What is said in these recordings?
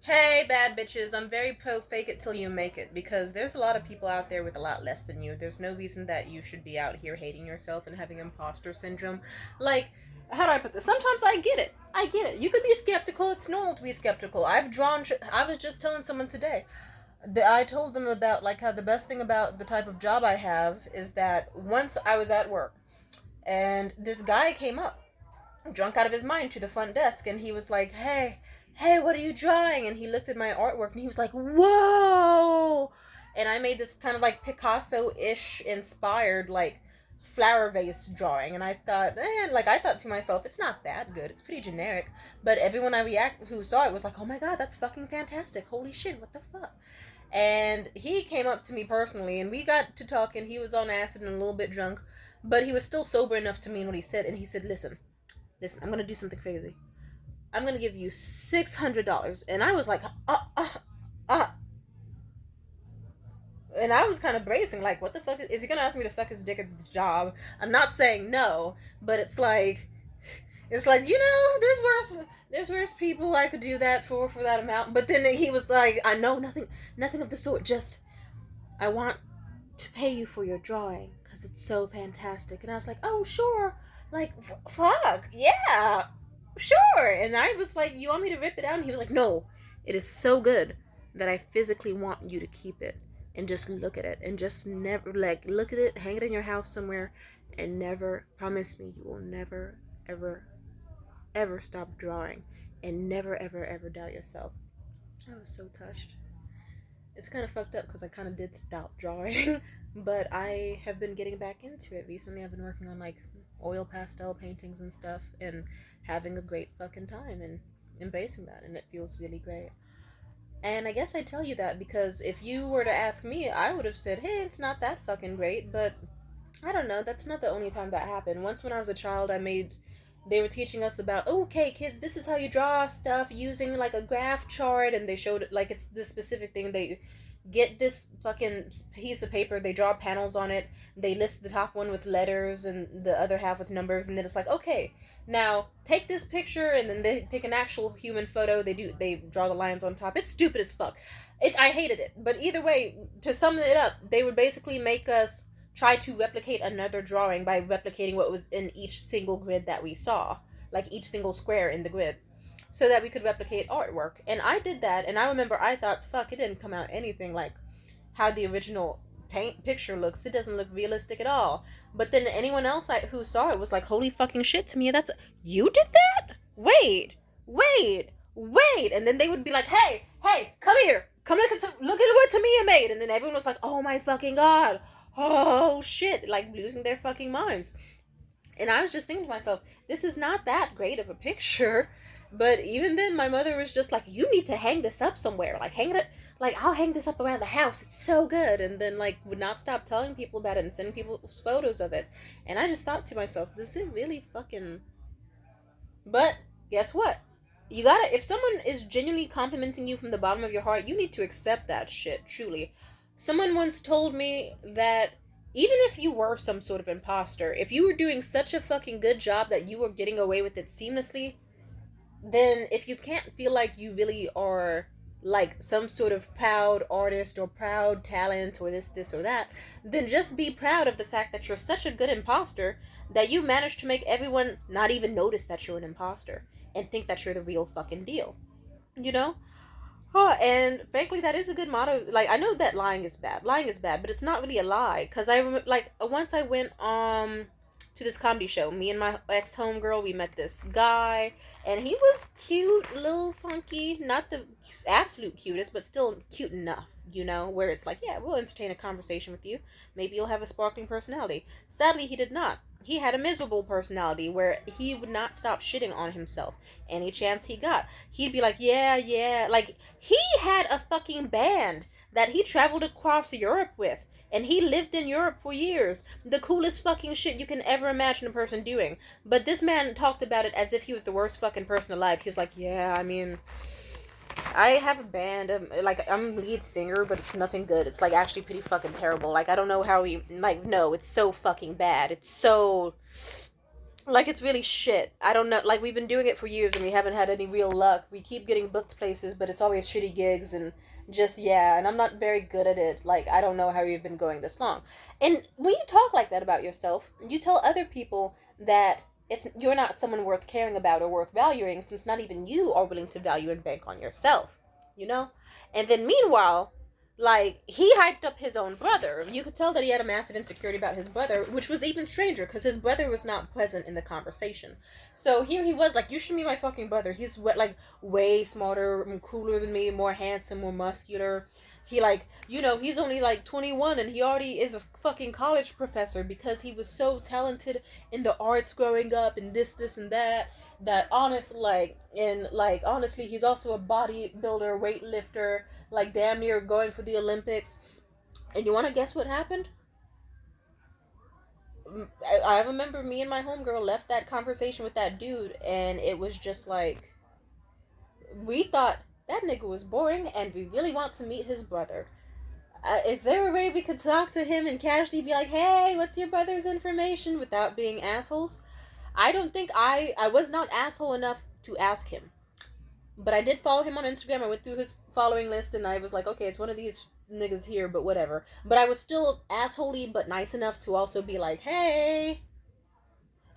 Hey, bad bitches, I'm very pro fake it till you make it because there's a lot of people out there with a lot less than you. There's no reason that you should be out here hating yourself and having imposter syndrome. Like, how do I put this? Sometimes I get it. I get it. You could be skeptical. It's normal to be skeptical. I was just telling someone today. I told them about, like, how the best thing about the type of job I have is that once I was at work and this guy came up drunk out of his mind to the front desk and he was like, hey, what are you drawing? And he looked at my artwork and he was like, whoa. And I made this kind of like Picasso-ish inspired like flower vase drawing, and I thought, I thought to myself, it's not that good, it's pretty generic. But everyone who saw it was like, oh my god, that's fucking fantastic, holy shit, what the fuck. And he came up to me personally and we got to talking. He was on acid and a little bit drunk, but he was still sober enough to mean what he said. And he said, listen, I'm gonna do something crazy. I'm gonna give you $600. And I was like, uh. And I was kind of bracing, like, what the fuck? Is he gonna ask me to suck his dick at the job? I'm not saying no, but it's like, there's worse people I could do that for that amount. But then he was like, I know nothing of the sort. Just, I want to pay you for your drawing because it's so fantastic. And I was like, oh, sure. Like, fuck, yeah, sure. And I was like, you want me to rip it out? And he was like, no, it is so good that I physically want you to keep it and just look at it and just never, like, look at it, hang it in your house somewhere, and never, promise me, you will never, ever, ever stop drawing and never, ever, ever doubt yourself. I was so touched. It's kind of fucked up because I kind of did stop drawing, but I have been getting back into it recently. I've been working on like oil pastel paintings and stuff and having a great fucking time and embracing that, and it feels really great. And I guess I tell you that because if you were to ask me, I would have said, hey, it's not that fucking great, but I don't know, that's not the only time that happened. Once when I was a child, they were teaching us about, okay, kids, this is how you draw stuff using like a graph chart, and they showed like it's this specific thing. They get this fucking piece of paper, they draw panels on it, they list the top one with letters and the other half with numbers, and then it's like, okay, now take this picture, and then they take an actual human photo, they draw the lines on top. It's stupid as fuck. I hated it. But either way, to sum it up, they would basically make us try to replicate another drawing by replicating what was in each single grid that we saw, like each single square in the grid, so that we could replicate artwork. And I did that, and I remember I thought, fuck, it didn't come out anything like how the original paint picture looks. It doesn't look realistic at all. But then anyone else who saw it was like, holy fucking shit, to me, you did that? Wait. And then they would be like, hey, come here. Come look at what Tamia made. And then everyone was like, oh my fucking god. Oh shit. Like losing their fucking minds. And I was just thinking to myself, this is not that great of a picture. But even then, my mother was just like, you need to hang this up somewhere. Like, hang it, like, I'll hang this up around the house. It's so good. And then, like, would not stop telling people about it and sending people photos of it. And I just thought to myself, does it really fucking. But guess what? You gotta, if someone is genuinely complimenting you from the bottom of your heart, you need to accept that shit, truly. Someone once told me that even if you were some sort of imposter, if you were doing such a fucking good job that you were getting away with it seamlessly, then if you can't feel like you really are like some sort of proud artist or proud talent or this or that, then just be proud of the fact that you're such a good imposter that you managed to make everyone not even notice that you're an imposter and think that you're the real fucking deal. You know? Oh, and frankly, that is a good motto. Like, I know that lying is bad, but it's not really a lie. Because I remember, like, once I went to this comedy show. Me and my ex homegirl, we met this guy, and he was cute, a little funky, not the absolute cutest, but still cute enough, where it's like, yeah, we'll entertain a conversation with you. Maybe you'll have a sparkling personality. Sadly, he did not. He had a miserable personality where he would not stop shitting on himself any chance he got. He'd be like, yeah. Like, he had a fucking band that he traveled across Europe with. And he lived in Europe for years. The coolest fucking shit you can ever imagine a person doing. But this man talked about it as if he was the worst fucking person alive. He was like, yeah, I mean, I have a band. I'm lead singer, but it's nothing good. It's, like, actually pretty fucking terrible. Like, I don't know how he... Like, no, it's so fucking bad. It's so... Like, it's really shit. I don't know. Like, we've been doing it for years and we haven't had any real luck. We keep getting booked places, but it's always shitty gigs and just, yeah. And I'm not very good at it. Like, I don't know how you've been going this long. And when you talk like that about yourself, you tell other people that you're not someone worth caring about or worth valuing, since not even you are willing to value and bank on yourself. You know? And then meanwhile, like, he hyped up his own brother. You could tell that he had a massive insecurity about his brother, which was even stranger because his brother was not present in the conversation. So here he was like, you should be my fucking brother. He's like way smarter and cooler than me, more handsome, more muscular. He, like, you know, he's only like 21 and he already is a fucking college professor because he was so talented in the arts growing up and this and that. That honestly, he's also a bodybuilder, weightlifter, like damn near going for the Olympics. And you want to guess what happened? I remember me and my homegirl left that conversation with that dude, and it was just like, we thought that nigga was boring, and we really want to meet his brother. Is there a way we could talk to him and casually be like, hey, what's your brother's information, without being assholes? I don't think I was not asshole enough to ask him. But I did follow him on Instagram. I went through his following list and I was like, okay, it's one of these niggas here, but whatever. But I was still assholey, but nice enough to also be like, hey,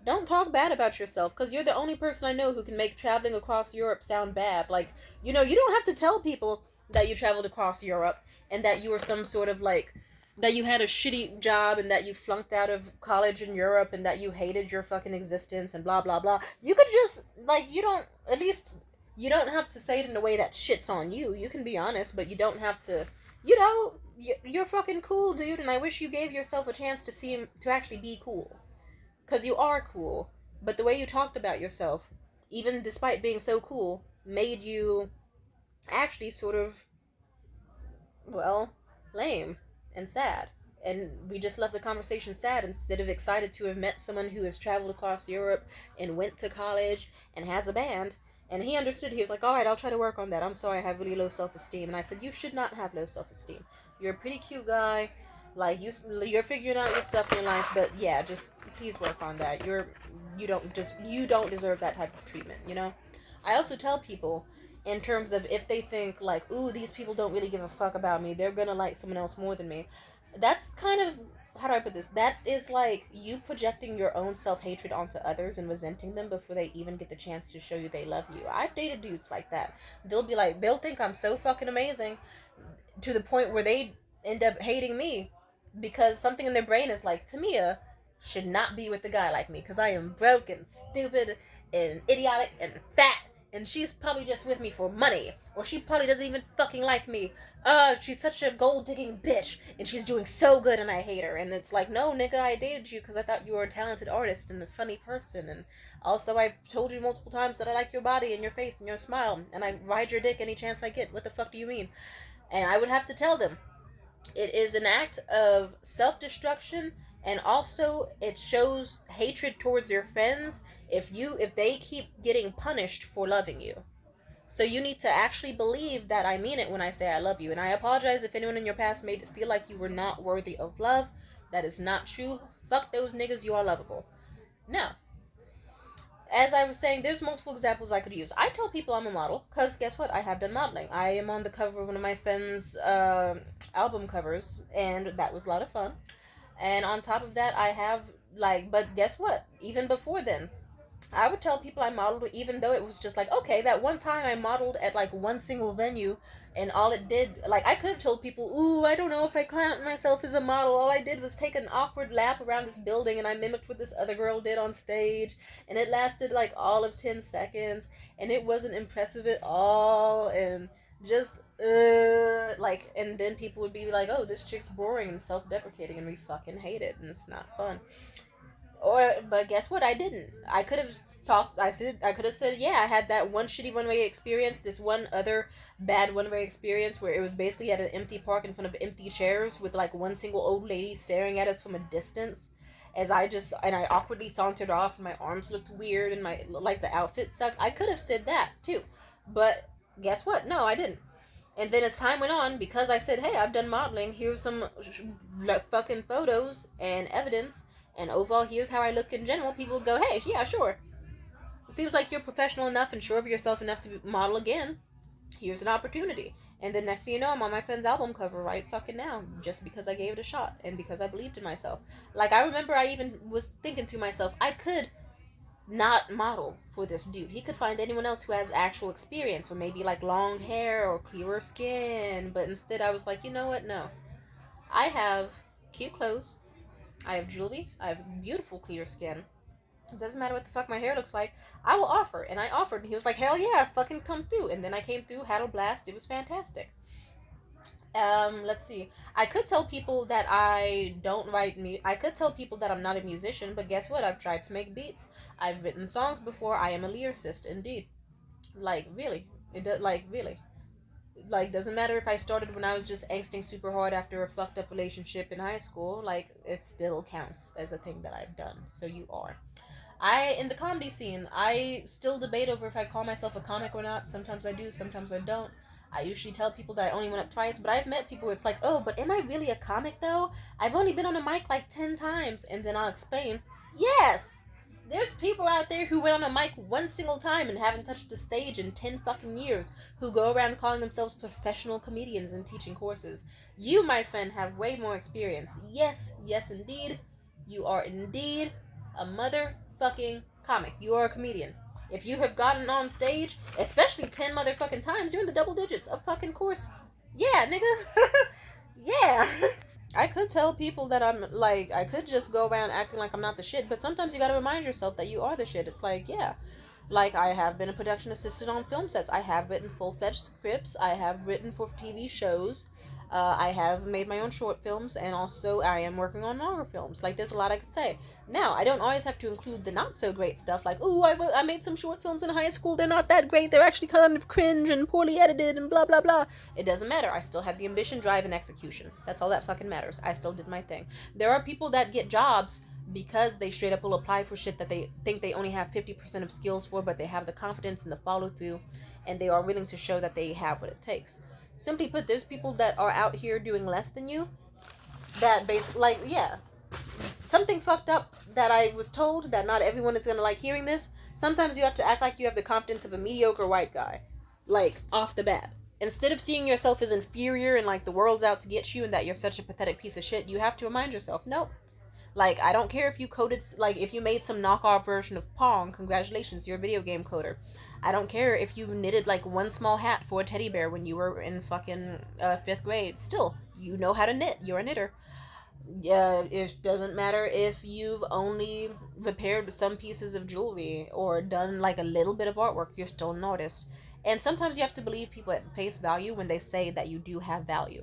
don't talk bad about yourself, because you're the only person I know who can make traveling across Europe sound bad. Like, you know, you don't have to tell people that you traveled across Europe and that you were some sort of like, that you had a shitty job and that you flunked out of college in Europe and that you hated your fucking existence and blah blah blah. You could just, like, you don't, at least you don't have to say it in a way that shits on you. You can be honest, but you don't have to, you know, you're fucking cool, dude, and I wish you gave yourself a chance to actually be cool. Because you are cool, but the way you talked about yourself, even despite being so cool, made you actually sort of, well, lame and sad. And we just left the conversation sad instead of excited to have met someone who has traveled across Europe and went to college and has a band. And he understood. He was like, alright, I'll try to work on that. I'm sorry, I have really low self-esteem. And I said, you should not have low self-esteem. You're a pretty cute guy. Like, you're figuring out your stuff in your life, but yeah, just please work on that. You don't deserve that type of treatment, you know? I also tell people, in terms of if they think like, ooh, these people don't really give a fuck about me, they're gonna like someone else more than me. That's kind of, how do I put this? That is like you projecting your own self-hatred onto others and resenting them before they even get the chance to show you they love you. I've dated dudes like that. They'll think I'm so fucking amazing to the point where they end up hating me because something in their brain is like, Tamia should not be with a guy like me because I am broke and stupid and idiotic and fat, and she's probably just with me for money, or she probably doesn't even fucking like me. She's such a gold-digging bitch, and she's doing so good, and I hate her. And it's like, no, nigga, I dated you because I thought you were a talented artist and a funny person, and also I've told you multiple times that I like your body and your face and your smile, and I ride your dick any chance I get. What the fuck do you mean? And I would have to tell them, it is an act of self-destruction, and also it shows hatred towards your friends if they keep getting punished for loving you. So you need to actually believe that I mean it when I say I love you. And I apologize if anyone in your past made it feel like you were not worthy of love. That is not true. Fuck those niggas, you are lovable. Now, as I was saying, there's multiple examples I could use. I tell people I'm a model, because guess what? I have done modeling. I am on the cover of one of my friend's album covers, and that was a lot of fun. And on top of that, I have, like, but guess what? Even before then, I would tell people I modeled, even though it was just like, okay, that one time I modeled at like one single venue, and all it did, like, I could have told people, ooh, I don't know if I count myself as a model. All I did was take an awkward lap around this building, and I mimicked what this other girl did on stage, and it lasted like all of 10 seconds, and it wasn't impressive at all, and just, like, and then people would be like, oh, this chick's boring and self-deprecating, and we fucking hate it, and it's not fun. But guess what? I didn't. I could have said, yeah, I had that one shitty one-way experience, this one other bad one-way experience where it was basically at an empty park in front of empty chairs with like one single old lady staring at us from a distance and I awkwardly sauntered off and my arms looked weird and the outfit sucked. I could have said that too. But guess what? No, I didn't. And then as time went on, because I said, hey, I've done modeling, here's some fucking photos and evidence, and overall, here's how I look in general, people would go, hey, yeah, sure. It seems like you're professional enough and sure of yourself enough to model again. Here's an opportunity. And then next thing you know, I'm on my friend's album cover right fucking now, just because I gave it a shot and because I believed in myself. Like, I remember I even was thinking to myself, I could not model for this dude. He could find anyone else who has actual experience, or maybe like long hair or clearer skin. But instead, I was like, you know what? No. I have cute clothes. I have jewelry. I have beautiful clear skin. It doesn't matter what the fuck my hair looks like. I will offer. And I offered. And he was like, hell yeah, fucking come through. And then I came through, had a blast. It was fantastic. Let's see. I could tell people that I don't write I could tell people that I'm not a musician, but guess what? I've tried to make beats. I've written songs before. I am a lyricist, indeed. Like, really. It does, like, really. Like, doesn't matter if I started when I was just angsting super hard after a fucked up relationship in high school. Like, it still counts as a thing that I've done. So you are. In the comedy scene, I still debate over if I call myself a comic or not. Sometimes I do, sometimes I don't. I usually tell people that I only went up twice, but I've met people where it's like, oh, but am I really a comic though? I've only been on a mic like 10 times, and then I'll explain, yes! There's people out there who went on a mic one single time and haven't touched a stage in 10 fucking years, who go around calling themselves professional comedians and teaching courses. You, my friend, have way more experience. Yes, yes indeed. You are indeed a motherfucking comic. You are a comedian. If you have gotten on stage, especially 10 motherfucking times, you're in the double digits. Of fucking course. Yeah, nigga. Yeah. I could tell people that I'm like, I could just go around acting like I'm not the shit, but sometimes you gotta remind yourself that you are the shit. It's like, yeah. Like, I have been a production assistant on film sets. I have written full fledged scripts. I have written for TV shows. I have made my own short films, and also I am working on longer films. Like, there's a lot I could say. Now, I don't always have to include the not so great stuff, like, ooh, I made some short films in high school. They're not that great. They're actually kind of cringe and poorly edited and blah, blah, blah. It doesn't matter. I still had the ambition, drive, and execution. That's all that fucking matters. I still did my thing. There are people that get jobs because they straight up will apply for shit that they think they only have 50% of skills for, but they have the confidence and the follow through, and they are willing to show that they have what it takes. Simply put, there's people that are out here doing less than you that like, yeah. Something fucked up that I was told that not everyone is gonna like hearing this. Sometimes you have to act like you have the confidence of a mediocre white guy. Like, off the bat. Instead of seeing yourself as inferior and like the world's out to get you and that you're such a pathetic piece of shit, you have to remind yourself, nope. Like, I don't care if you coded, like, if you made some knockoff version of Pong, congratulations, you're a video game coder. I don't care if you knitted, like, one small hat for a teddy bear when you were in fucking 5th grade. Still, you know how to knit. You're a knitter. Yeah, it doesn't matter if you've only repaired some pieces of jewelry or done, like, a little bit of artwork. You're still an artist. And sometimes you have to believe people at face value when they say that you do have value.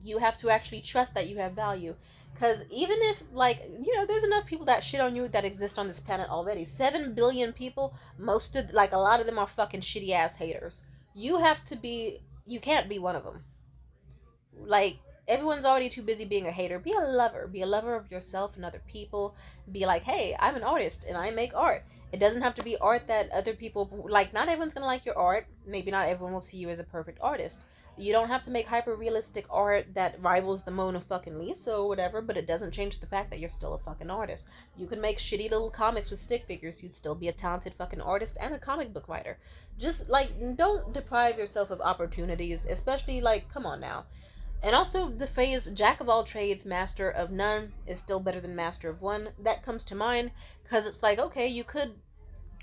You have to actually trust that you have value. Because even if, like, you know, there's enough people that shit on you that exist on this planet already. 7 billion people, most of, like, a lot of them are fucking shitty ass haters. You have to be, you can't be one of them. Like, everyone's already too busy being a hater. Be a lover. Be a lover of yourself and other people. Be like, hey, I'm an artist and I make art. It doesn't have to be art that other people like. Not everyone's gonna like your art. Maybe not everyone will see you as a perfect artist. You don't have to make hyper realistic art that rivals the Mona fucking Lisa or whatever, but it doesn't change the fact that you're still a fucking artist. You can make shitty little comics with stick figures. You'd still be a talented fucking artist and a comic book writer. Just, like, don't deprive yourself of opportunities, especially, like, come on now. And also, the phrase jack of all trades, master of none is still better than master of one. That comes to mind because it's like, okay, you could,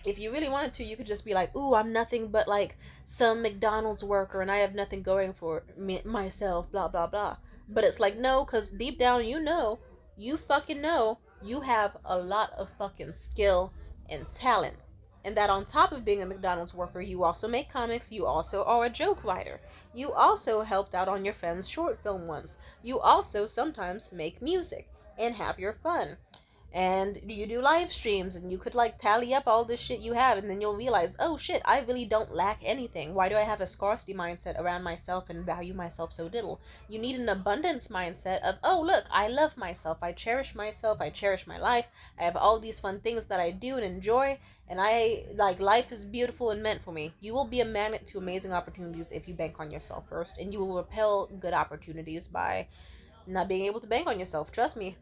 if you really wanted to, you could just be like, ooh, I'm nothing but like some McDonald's worker and I have nothing going for myself, blah, blah, blah. But it's like, no, because deep down, you fucking know, you have a lot of fucking skill and talent. And that on top of being a McDonald's worker, you also make comics, you also are a joke writer. You also helped out on your friend's short film once. You also sometimes make music and have your fun. And you do live streams and you could like tally up all this shit you have and then you'll realize, oh shit, I really don't lack anything. Why do I have a scarcity mindset around myself and value myself so little? You need an abundance mindset of, oh look, I love myself, I cherish my life, I have all these fun things that I do and enjoy, and I like life is beautiful and meant for me. You will be a magnet to amazing opportunities if you bank on yourself first, and you will repel good opportunities by not being able to bank on yourself. Trust me.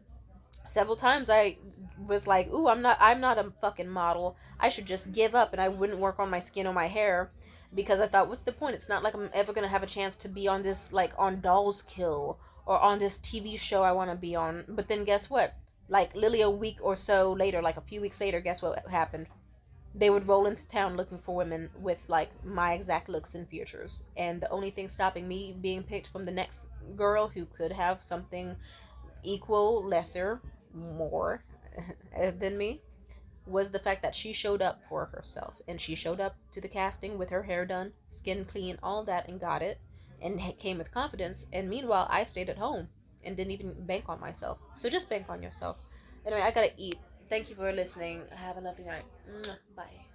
Several times I was like, "Ooh, I'm not a fucking model. I should just give up and I wouldn't work on my skin or my hair." Because I thought, what's the point? It's not like I'm ever gonna have a chance to be on this, like, on Dolls Kill or on this TV show I want to be on. But then guess what? Like, literally a week or so later, like a few weeks later, guess what happened? They would roll into town looking for women with, like, my exact looks and features. And the only thing stopping me being picked from the next girl who could have something equal, lesser, more than me was the fact that she showed up for herself, and she showed up to the casting with her hair done, skin clean, all that, and got it, and came with confidence. And meanwhile, I stayed at home and didn't even bank on myself. So just bank on yourself. Anyway, I gotta eat. Thank you for listening. Have a lovely night. Bye.